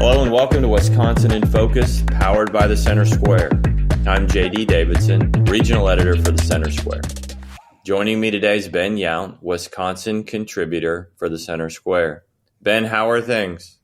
Hello and welcome to Wisconsin in Focus, powered by the Center Square. I'm JD Davidson, regional editor for the Center Square. Joining me today is Ben Yount, Wisconsin contributor for the Center Square. Ben, how are things?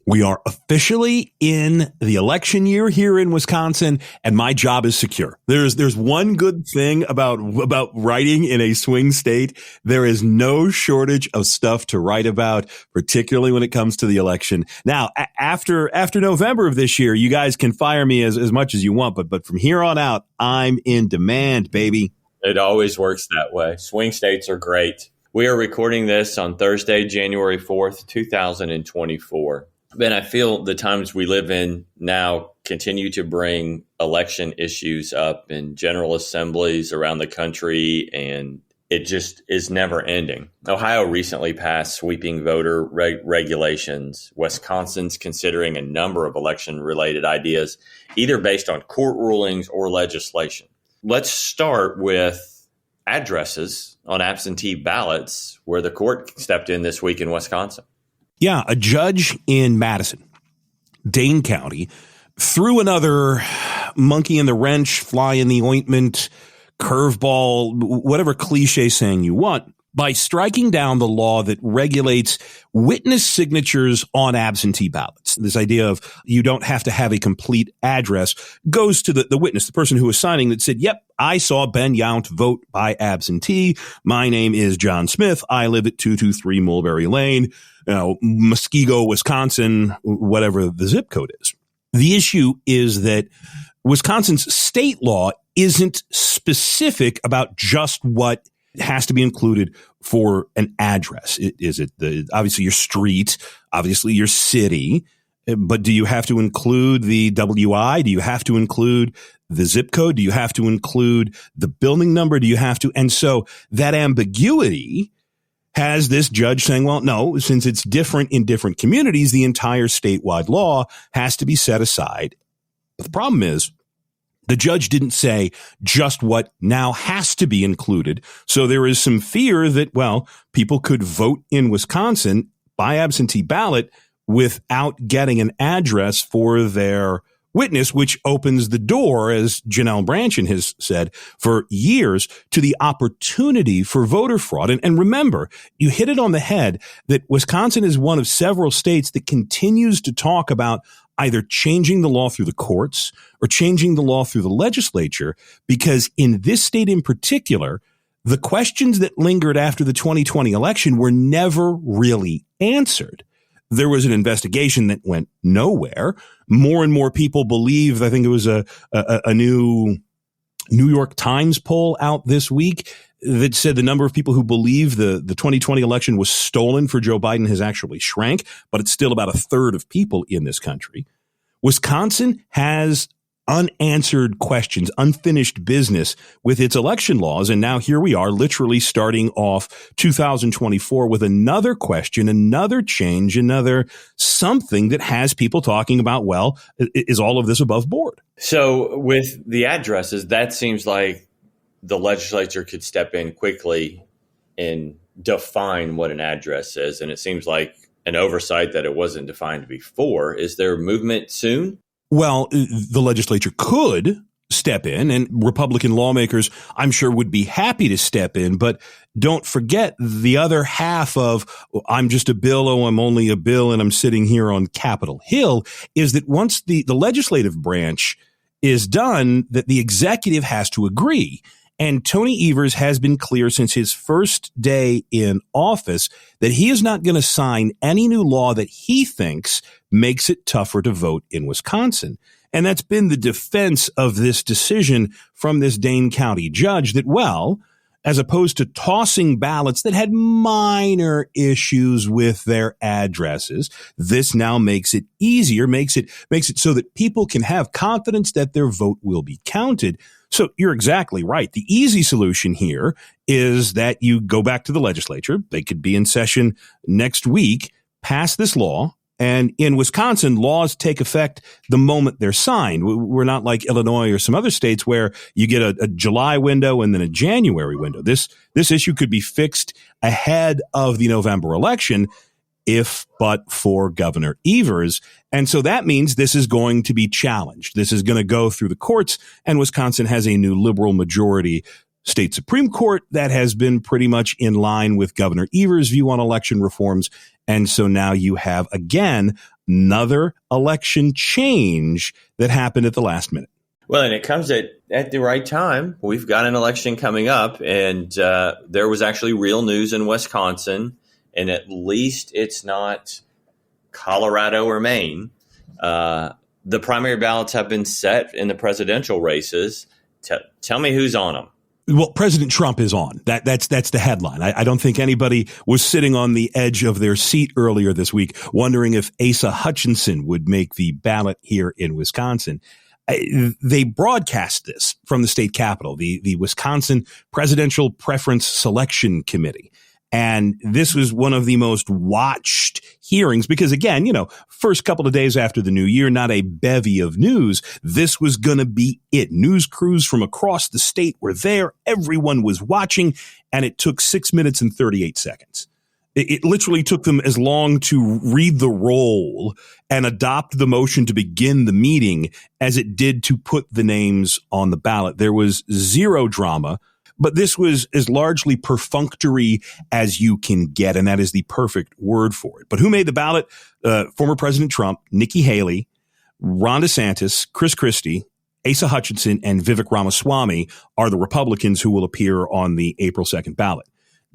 We are officially in the election year here in Wisconsin, and my job is secure. There's one good thing about writing in a swing state. There is no shortage of stuff to write about, particularly when it comes to the election. Now, after November of this year, you guys can fire me as much as you want, but from here on out, I'm in demand, baby. It always works that way. Swing states are great. We are recording this on Thursday, January 4th, 2024. Ben, I feel the times we live in now continue to bring election issues up in general assemblies around the country, and it just is never ending. Ohio recently passed sweeping voter regulations. Wisconsin's considering a number of election-related ideas, either based on court rulings or legislation. Let's start with addresses on absentee ballots, where the court stepped in this week in Wisconsin. Yeah, a judge in Madison, Dane County, threw another monkey in the wrench, fly in the ointment, curveball, whatever cliche saying you want, by striking down the law that regulates witness signatures on absentee ballots. This idea of you don't have to have a complete address goes to the witness, the person who was signing, that said, yep, I saw Ben Yount vote by absentee. My name is John Smith. I live at 223 Mulberry Lane, Muskego, Wisconsin, whatever the zip code is. The issue is that Wisconsin's state law isn't specific about just what has to be included for an address. Is it obviously your street, obviously your city, but do you have to include the WI? Do you have to include the zip code? Do you have to include the building number? Do you have to? And so that ambiguity has this judge saying, well, no, since it's different in different communities, the entire statewide law has to be set aside. But the problem is, the judge didn't say just what now has to be included. So there is some fear that, well, people could vote in Wisconsin by absentee ballot without getting an address for their witness, which opens the door, as Janelle Branchen has said for years, to the opportunity for voter fraud. And remember, you hit it on the head that Wisconsin is one of several states that continues to talk about either changing the law through the courts or changing the law through the legislature, because in this state in particular, the questions that lingered after the 2020 election were never really answered. There was an investigation that went nowhere. More and more people believe, I think it was a new New York Times poll out this week that said the number of people who believe the 2020 election was stolen for Joe Biden has actually shrank, but it's still about a third of people in this country. Wisconsin has unanswered questions, unfinished business with its election laws. And now here we are, literally starting off 2024 with another question, another change, another something that has people talking about, well, is all of this above board? So with the addresses, that seems like the legislature could step in quickly and define what an address is. And it seems like an oversight that it wasn't defined before. Is there movement soon? Well, the legislature could step in, and Republican lawmakers, I'm sure, would be happy to step in. But don't forget the other half of I'm just a bill, I'm only a bill, and I'm sitting here on Capitol Hill, is that once the legislative branch is done, that the executive has to agree. And Tony Evers has been clear since his first day in office that he is not going to sign any new law that he thinks makes it tougher to vote in Wisconsin. And that's been the defense of this decision from this Dane County judge that, well, as opposed to tossing ballots that had minor issues with their addresses, this now makes it easier, makes it so that people can have confidence that their vote will be counted. So you're exactly right. The easy solution here is that you go back to the legislature. They could be in session next week, pass this law. And in Wisconsin, laws take effect the moment they're signed. We're not like Illinois or some other states where you get a July window and then a January window. This issue could be fixed ahead of the November election. if but for Governor Evers. And so that means this is going to be challenged. This is going to go through the courts, and Wisconsin has a new liberal majority state Supreme Court that has been pretty much in line with Governor Evers' view on election reforms. And so now you have, again, another election change that happened at the last minute. Well, and it comes at the right time. We've got an election coming up, and there was actually real news in Wisconsin, and at least it's not Colorado or Maine. The primary ballots have been set in the presidential races. Tell me who's on them. Well, President Trump is on. That's the headline. I don't think anybody was sitting on the edge of their seat earlier this week wondering if Asa Hutchinson would make the ballot here in Wisconsin. They broadcast this from the state capitol, the Wisconsin Presidential Preference Selection Committee. And this was one of the most watched hearings because, again, first couple of days after the new year, not a bevy of news. This was going to be it. News crews from across the state were there. Everyone was watching, and it took 6 minutes and 38 seconds. It literally took them as long to read the roll and adopt the motion to begin the meeting as it did to put the names on the ballot. There was zero drama. But this was as largely perfunctory as you can get, and that is the perfect word for it. But who made the ballot? Former President Trump, Nikki Haley, Ron DeSantis, Chris Christie, Asa Hutchinson, and Vivek Ramaswamy are the Republicans who will appear on the April 2nd ballot.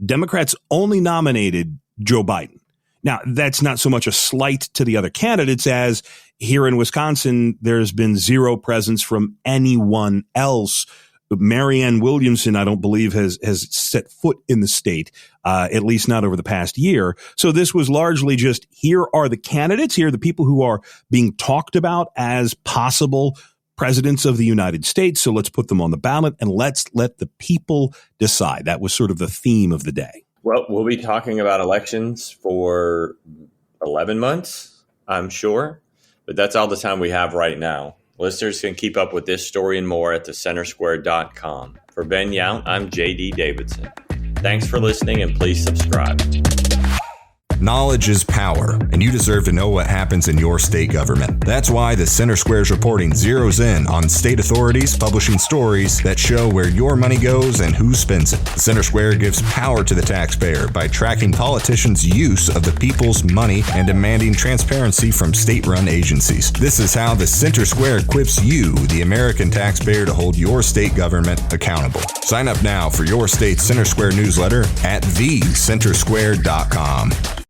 Democrats only nominated Joe Biden. Now, that's not so much a slight to the other candidates as here in Wisconsin, there's been zero presence from anyone else. Marianne Williamson, I don't believe, has set foot in the state, at least not over the past year. So this was largely just, here are the candidates, here are the people who are being talked about as possible presidents of the United States. So let's put them on the ballot and let's let the people decide. That was sort of the theme of the day. Well, we'll be talking about elections for 11 months, I'm sure, but that's all the time we have right now. Listeners can keep up with this story and more at thecentersquare.com. For Ben Yount, I'm J.D. Davidson. Thanks for listening, and please subscribe. Knowledge is power, and you deserve to know what happens in your state government. That's why the Center Square's reporting zeroes in on state authorities publishing stories that show where your money goes and who spends it. The Center Square gives power to the taxpayer by tracking politicians' use of the people's money and demanding transparency from state-run agencies. This is how the Center Square equips you, the American taxpayer, to hold your state government accountable. Sign up now for your state's Center Square newsletter at thecentersquare.com.